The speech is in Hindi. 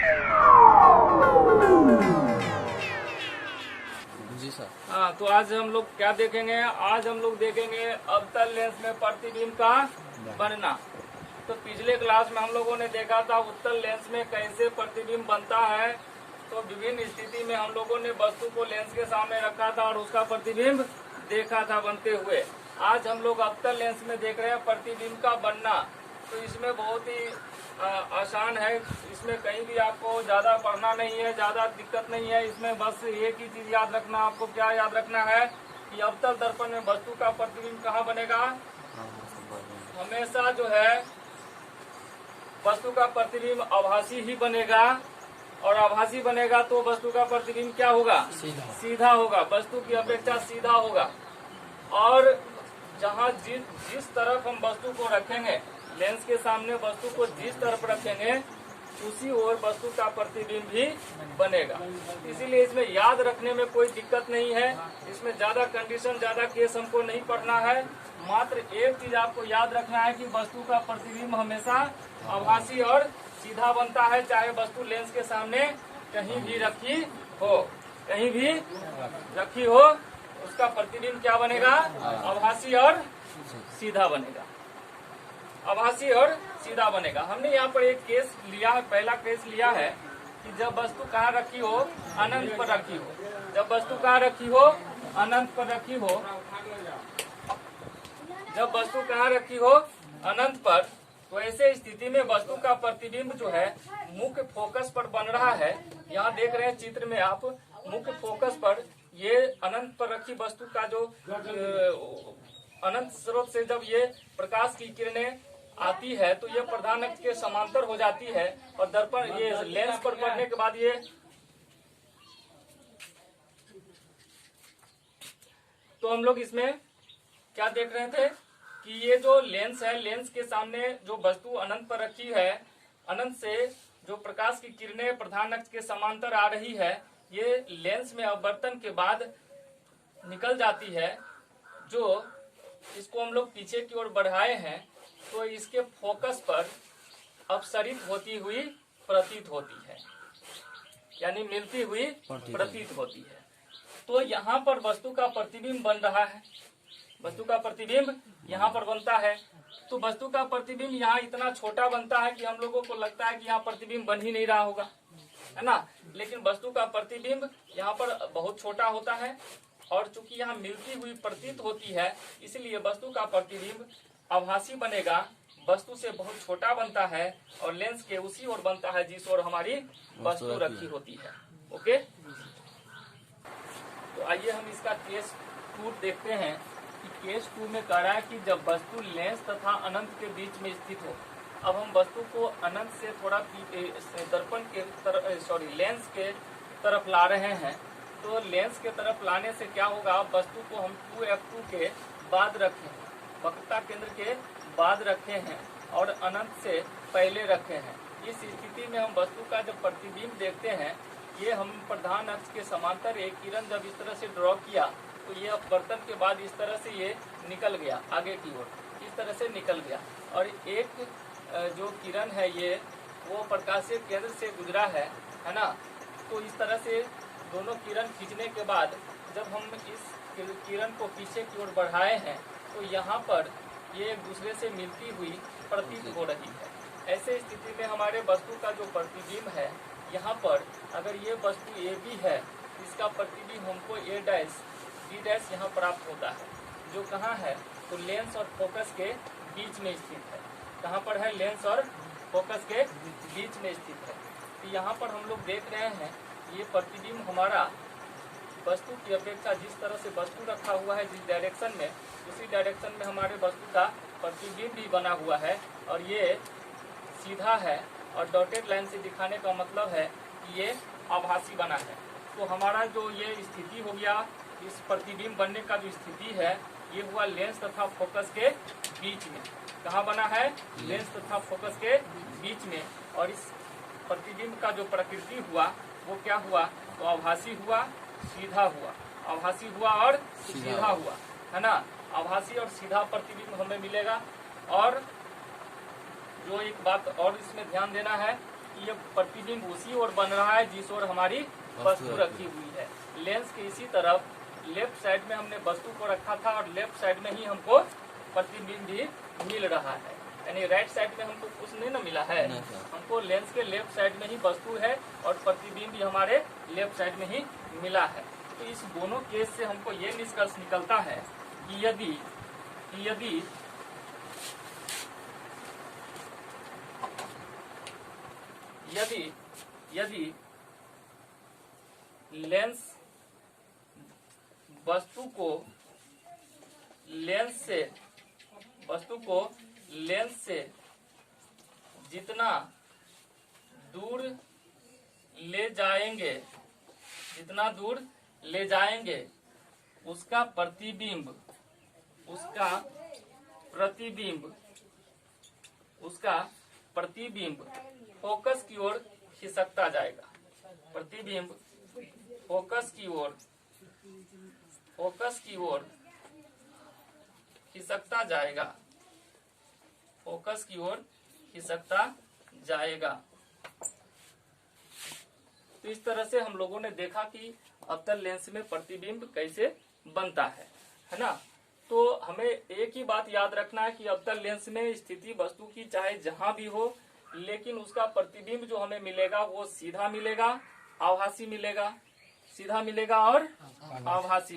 जी सर। हाँ, तो आज हम लोग क्या देखेंगे? आज हम लोग देखेंगे अवतल लेंस में प्रतिबिंब का बनना। तो पिछले क्लास में हम लोगों ने देखा था उत्तल लेंस में कैसे प्रतिबिंब बनता है। तो विभिन्न स्थिति में हम लोगों ने वस्तु को लेंस के सामने रखा था और उसका प्रतिबिंब देखा था बनते हुए। आज हम लोग अवतल लेंस में देख रहे हैं प्रतिबिंब का बनना। तो इसमें बहुत ही आसान है, इसमें कहीं भी आपको ज्यादा पढ़ना नहीं है, ज्यादा दिक्कत नहीं है। इसमें बस एक ही चीज याद रखना, आपको क्या याद रखना है कि अवतल दर्पण में वस्तु का प्रतिबिंब कहाँ बनेगा? हमेशा जो है वस्तु का प्रतिबिंब आभासी ही बनेगा, और आभासी बनेगा तो वस्तु का प्रतिबिंब क्या होगा? सीधा होगा, वस्तु की अपेक्षा सीधा होगा। और जहाँ जिस तरफ हम वस्तु को रखेंगे, लेंस के सामने वस्तु को जिस तरफ रखेंगे उसी ओर वस्तु का प्रतिबिंब भी बनेगा। इसीलिए इसमें याद रखने में कोई दिक्कत नहीं है। इसमें ज्यादा कंडीशन, ज्यादा केस हमको नहीं पढ़ना है। मात्र एक चीज आपको याद रखना है कि वस्तु का प्रतिबिंब हमेशा आभासी और सीधा बनता है, चाहे वस्तु लेंस के सामने कहीं भी रखी हो, कहीं भी रखी हो, उसका प्रतिबिंब क्या बनेगा? आभासी और सीधा बनेगा, आभासी और सीधा बनेगा। हमने यहाँ पर एक केस लिया है, पहला केस लिया है कि जब वस्तु कहाँ रखी हो? अनंत पर रखी हो। जब वस्तु कहाँ रखी हो? अनंत पर रखी हो। जब वस्तु कहाँ रखी हो? अनंत पर। तो ऐसे स्थिति में वस्तु का प्रतिबिंब जो है मुख्य फोकस पर बन रहा है। यहाँ देख रहे हैं चित्र में आप, मुख्य फोकस पर ये अनंत पर रखी वस्तु का जो अनंत स्रोत से जब ये प्रकाश की किरणें आती है तो ये प्रधान अक्ष के समांतर हो जाती है, और दर्पण ये लेंस पर पड़ने के बाद ये तो हम लोग इसमें क्या देख रहे थे कि ये जो लेंस है, लेंस के सामने जो वस्तु अनंत पर रखी है, अनंत से जो प्रकाश की किरणें प्रधान अक्ष के समांतर आ रही है, ये लेंस में अपवर्तन के बाद निकल जाती है। जो इसको हम लोग पीछे की ओर बढ़ाए हैं तो इसके फोकस पर अपसरित होती हुई प्रतीत होती है, यानी मिलती हुई प्रतीत होती है। तो यहाँ पर वस्तु का प्रतिबिंब बन रहा है, वस्तु का प्रतिबिंब यहाँ पर बनता है। तो वस्तु का प्रतिबिंब यहाँ इतना छोटा बनता है कि हम लोगों को लगता है कि यहाँ प्रतिबिंब बन ही नहीं रहा होगा, है ना। लेकिन वस्तु का प्रतिबिंब यहाँ पर बहुत छोटा होता है, और चूंकि यहाँ मिलती हुई प्रतीत होती है इसलिए वस्तु का प्रतिबिंब आभासी बनेगा, वस्तु से बहुत छोटा बनता है और लेंस के उसी ओर बनता है जिस ओर हमारी वस्तु रखी होती है। ओके, तो आइए हम इसका केस 2 देखते हैं कि केस 2 में कह रहा है कि जब वस्तु लेंस तथा अनंत के बीच में स्थित हो। अब हम वस्तु को अनंत से थोड़ा दर्पण के तरफ, लेंस के तरफ ला रहे हैं। तो लेंस के तरफ लाने से क्या होगा? वस्तु को हम 2f2 के बाद रखे हैं, वक्रता केंद्र के बाद रखे हैं और अनंत से पहले रखे हैं। इस स्थिति में हम वस्तु का जब प्रतिबिंब देखते हैं, ये हम प्रधान अक्ष के समांतर एक किरण जब इस तरह से ड्रॉ किया तो ये अपवर्तन के बाद इस तरह से ये निकल गया आगे की ओर, इस तरह से निकल गया। और एक जो किरण है ये वो प्रकाशीय केंद्र से गुजरा है ना। तो इस तरह से दोनों किरण खींचने के बाद जब हम इस किरण को पीछे की ओर बढ़ाए हैं तो यहाँ पर ये एक दूसरे से मिलती हुई प्रतीत हो रही है। ऐसे स्थिति में हमारे वस्तु का जो प्रतिबिंब है, यहाँ पर अगर ये वस्तु ए बी है, इसका प्रतिबिंब हमको ए डैश बी डैश यहाँ प्राप्त होता है, जो कहाँ है? तो लेंस और फोकस के बीच में स्थित है। कहाँ पर है? लेंस और फोकस के बीच में स्थित है। तो यहाँ पर हम लोग देख रहे हैं ये प्रतिबिंब हमारा वस्तु की अपेक्षा जिस तरह से वस्तु रखा हुआ है, जिस डायरेक्शन में, उसी डायरेक्शन में हमारे वस्तु का प्रतिबिंब भी बना हुआ है, और ये सीधा है। और डॉटेड लाइन से दिखाने का मतलब है कि ये आभासी बना है। तो हमारा जो ये स्थिति हो गया, इस प्रतिबिंब बनने का जो स्थिति है, ये हुआ लेंस तथा फोकस के बीच में। कहाँ बना है? लेंस तथा फोकस के बीच में। और इस प्रतिबिंब का जो प्रकृति हुआ वो क्या हुआ? तो आभासी हुआ, सीधा हुआ, आभासी हुआ और सीधा हुआ, है ना। आभासी और सीधा प्रतिबिंब हमें मिलेगा। और जो एक बात और इसमें ध्यान देना है कि ये प्रतिबिंब उसी ओर बन रहा है जिस ओर हमारी वस्तु रखी हुई है। लेंस के इसी तरफ लेफ्ट साइड में हमने वस्तु को रखा था और लेफ्ट साइड में ही हमको प्रतिबिंब भी मिल रहा है, यानी राइट साइड में हमको कुछ नहीं ना मिला है, हमको लेंस के लेफ्ट साइड में ही वस्तु है और प्रतिबिंब भी हमारे लेफ्ट साइड में ही मिला है। तो इस दोनों केस से हमको ये निष्कर्ष निकलता है कि यदि लेंस वस्तु को लेंस से जितना दूर ले जाएंगे उसका प्रतिबिंब फोकस की ओर खिसकता जाएगा। प्रतिबिंब फोकस की ओर खिसकता जाएगा। तो इस तरह से हम लोगों ने देखा कि अवतल लेंस में प्रतिबिंब कैसे बनता है ना। तो हमें एक ही बात याद रखना है कि अवतल लेंस में स्थिति वस्तु की चाहे जहां भी हो, लेकिन उसका प्रतिबिंब जो हमें मिलेगा वो सीधा मिलेगा, आभासी मिलेगा, सीधा मिलेगा और आभासी